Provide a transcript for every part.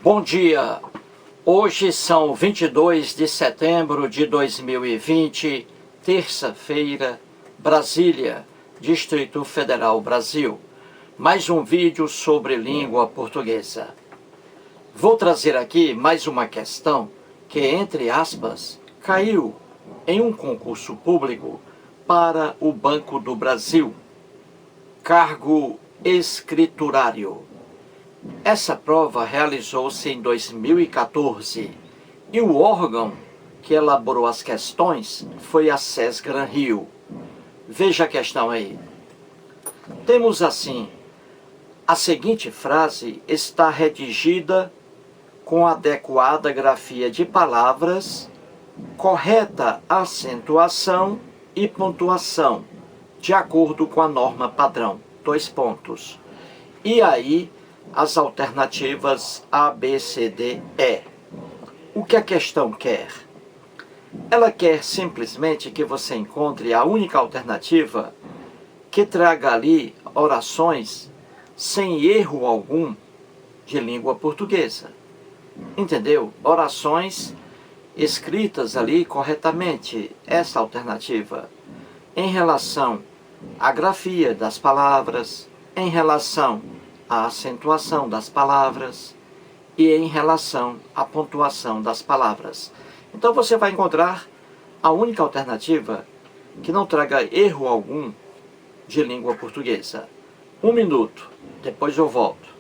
Bom dia! Hoje são 22 de setembro de 2020, terça-feira, Brasília, Distrito Federal, Brasil. Mais um vídeo sobre língua portuguesa. Vou trazer aqui mais uma questão que, entre aspas, caiu em um concurso público para o Banco do Brasil. Cargo escriturário. Essa prova realizou-se em 2014 e o órgão que elaborou as questões foi a SESGRAN Rio. Veja a questão aí. Temos assim, a seguinte frase está redigida com adequada grafia de palavras, correta acentuação e pontuação, de acordo com a norma padrão. 2 pontos. E aí, as alternativas A, B, C, D, E. O que a questão quer? Ela quer simplesmente que você encontre a única alternativa que traga ali orações sem erro algum de língua portuguesa. Entendeu? Orações escritas ali corretamente, essa alternativa. Em relação à grafia das palavras, em relação à acentuação das palavras e em relação à pontuação das palavras. Então você vai encontrar a única alternativa que não traga erro algum de língua portuguesa. 1 minuto, depois eu volto.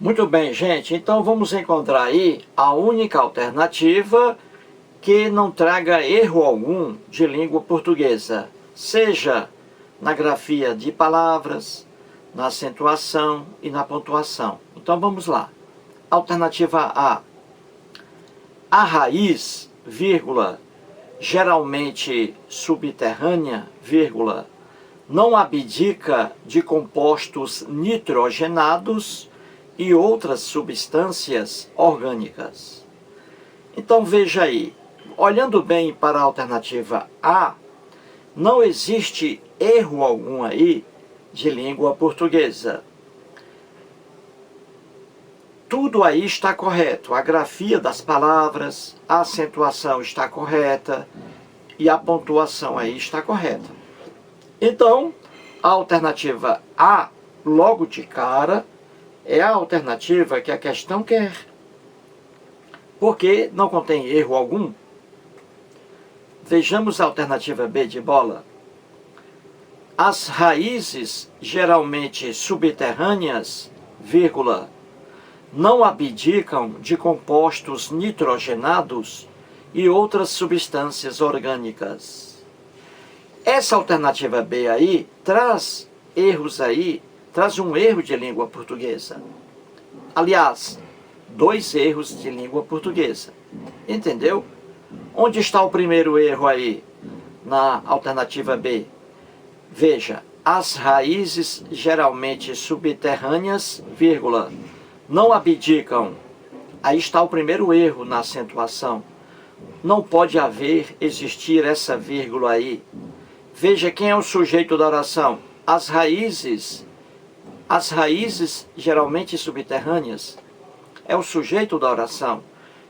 Muito bem, gente. Então vamos encontrar aí a única alternativa que não traga erro algum de língua portuguesa, seja na grafia de palavras, na acentuação e na pontuação. Então vamos lá. Alternativa A. A raiz, vírgula, geralmente subterrânea, vírgula, não abdica de compostos nitrogenados e outras substâncias orgânicas. Então veja aí, olhando bem para a alternativa A, não existe erro algum aí de língua portuguesa. Tudo aí está correto, a grafia das palavras, a acentuação está correta e a pontuação aí está correta. Então, a alternativa A, logo de cara, é a alternativa que a questão quer, porque não contém erro algum. Vejamos a alternativa B de bola. As raízes geralmente subterrâneas, vírgula, não abdicam de compostos nitrogenados e outras substâncias orgânicas. Essa alternativa B aí traz erros aí, traz um erro de língua portuguesa. Aliás, 2 erros de língua portuguesa. Entendeu? Onde está o primeiro erro aí na alternativa B? Veja, as raízes geralmente subterrâneas, vírgula, não abdicam. Aí está o primeiro erro na acentuação. Não pode existir essa vírgula aí. Veja quem é o sujeito da oração. As raízes geralmente subterrâneas, é o sujeito da oração.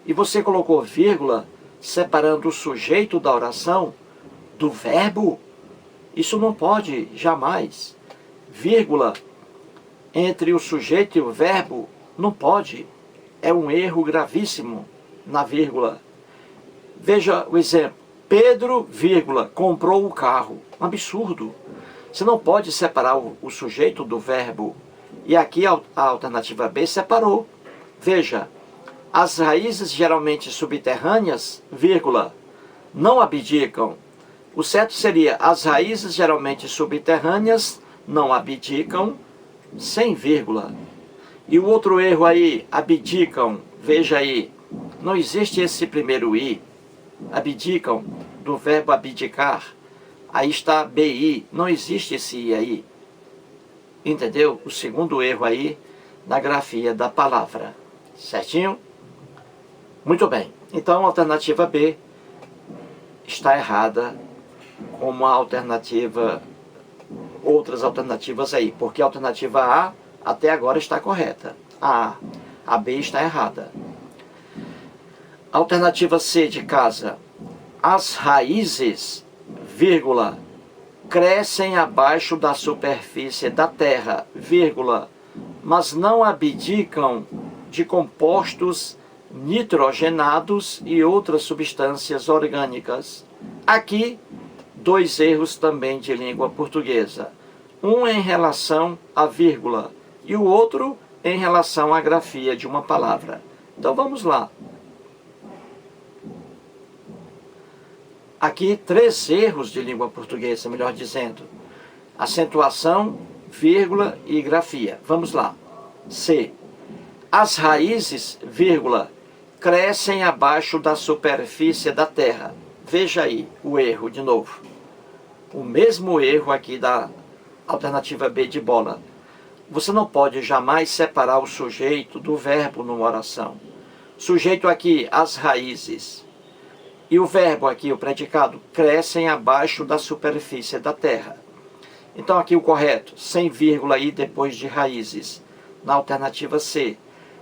E você colocou vírgula separando o sujeito da oração do verbo. Isso não pode, jamais. Vírgula entre o sujeito e o verbo, não pode. É um erro gravíssimo na vírgula. Veja o exemplo. Pedro, vírgula, comprou o carro. Um absurdo. Você não pode separar o sujeito do verbo. E aqui a alternativa B separou. Veja, as raízes geralmente subterrâneas, vírgula, não abdicam. O certo seria, as raízes geralmente subterrâneas não abdicam, sem vírgula. E o outro erro aí, abdicam, veja aí, não existe esse primeiro I. Abdicam, do verbo abdicar. Aí está BI, não existe esse I aí. Entendeu? O segundo erro aí, na grafia da palavra. Certinho? Muito bem. Então, a alternativa B está errada, como a alternativa, outras alternativas aí, porque a alternativa A até agora está correta. A B está errada. Alternativa C de casa. As raízes, vírgula, crescem abaixo da superfície da terra, vírgula, mas não abdicam de compostos nitrogenados e outras substâncias orgânicas. Aqui, 2 erros também de língua portuguesa. Um em relação à vírgula e o outro em relação à grafia de uma palavra. Então vamos lá. Aqui 3 erros de língua portuguesa, melhor dizendo. Acentuação, vírgula e grafia. Vamos lá. C. As raízes, vírgula, crescem abaixo da superfície da terra. Veja aí o erro de novo. O mesmo erro aqui da alternativa B de bola. Você não pode jamais separar o sujeito do verbo numa oração. Sujeito aqui, as raízes. E o verbo aqui, o predicado, crescem abaixo da superfície da terra. Então aqui o correto, sem vírgula aí depois de raízes. Na alternativa C.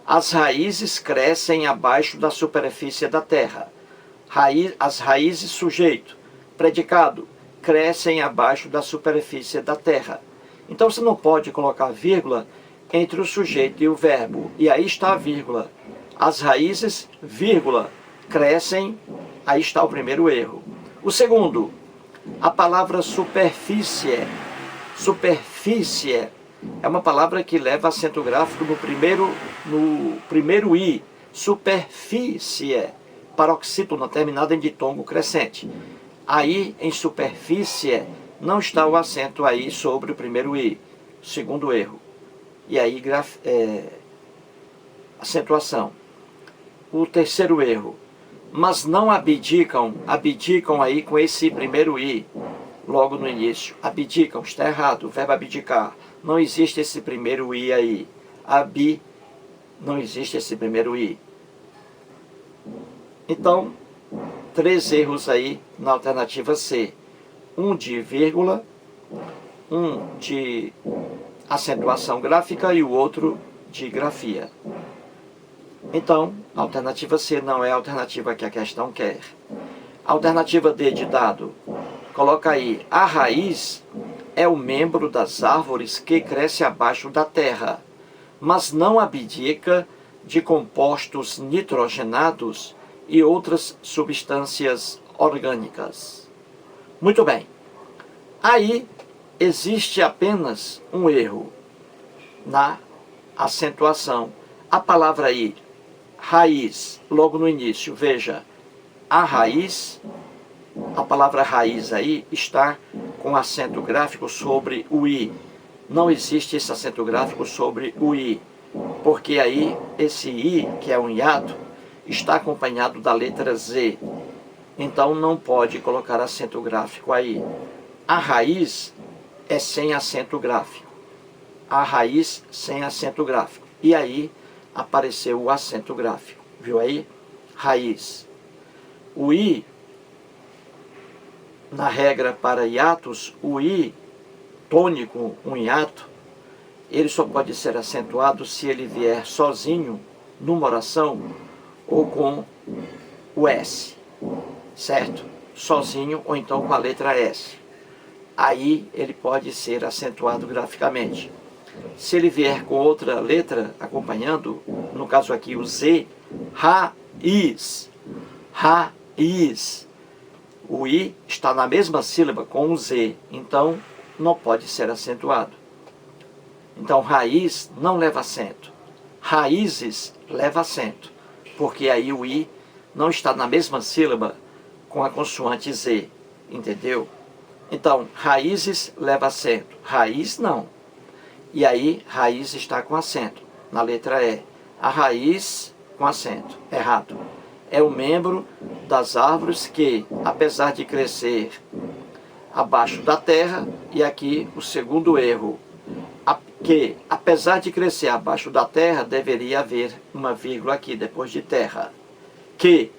As raízes crescem abaixo da superfície da terra. As raízes, sujeito, predicado, crescem abaixo da superfície da terra. Então você não pode colocar vírgula entre o sujeito e o verbo. E aí está a vírgula. As raízes, vírgula, crescem, aí está o primeiro erro. O segundo, a palavra superfície. Superfície é uma palavra que leva acento gráfico no primeiro I. Superfície, paroxítona terminada em ditongo crescente. Aí, em superfície, não está o acento aí sobre o primeiro I. Segundo erro. E aí, acentuação. O terceiro erro. Mas não abdicam aí com esse primeiro I, logo no início. Abdicam, está errado, o verbo abdicar. Não existe esse primeiro I aí. Não existe esse primeiro I. Então, 3 erros aí na alternativa C. Um de vírgula, um de acentuação gráfica e o outro de grafia. Então, a alternativa C não é a alternativa que a questão quer. A alternativa D de dado, coloca aí, a raiz é o membro das árvores que cresce abaixo da terra, mas não abdica de compostos nitrogenados e outras substâncias orgânicas. Muito bem. Aí existe apenas um erro na acentuação. A palavra aí, raiz, logo no início, veja, a raiz, a palavra raiz aí está com acento gráfico sobre o i. Não existe esse acento gráfico sobre o i, porque aí esse i, que é um hiato, está acompanhado da letra z. Então não pode colocar acento gráfico aí. A raiz é sem acento gráfico. A raiz sem acento gráfico. E aí apareceu o acento gráfico. Viu aí? Raiz. O i, na regra para hiatos, o i tônico, um hiato, ele só pode ser acentuado se ele vier sozinho numa oração ou com o S, certo? Sozinho ou então com a letra S. Aí ele pode ser acentuado graficamente. Se ele vier com outra letra acompanhando, no caso aqui o Z, raiz, raiz. O I está na mesma sílaba com o Z, então não pode ser acentuado. Então raiz não leva acento. Raízes leva acento, porque aí o I não está na mesma sílaba com a consoante Z, entendeu? Então, raízes leva acento, raiz não. E aí, raiz está com acento, na letra E. A raiz com acento, errado. É o membro das árvores que, apesar de crescer abaixo da terra, e aqui o segundo erro, que, apesar de crescer abaixo da terra, deveria haver uma vírgula aqui, depois de terra. Que,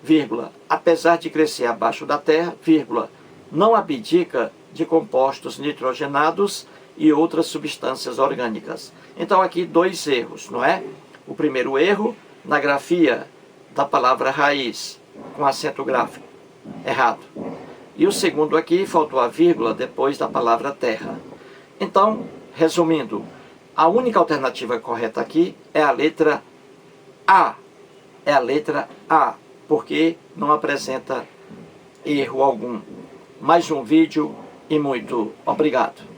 vírgula, apesar de crescer abaixo da terra, vírgula, não abdica de compostos nitrogenados e outras substâncias orgânicas. Então aqui dois erros, não é? O primeiro erro, na grafia da palavra raiz, com acento gráfico, errado. E o segundo aqui, faltou a vírgula depois da palavra terra. Então, resumindo, a única alternativa correta aqui é a letra A. É a letra A, porque não apresenta erro algum. Mais um vídeo e muito obrigado.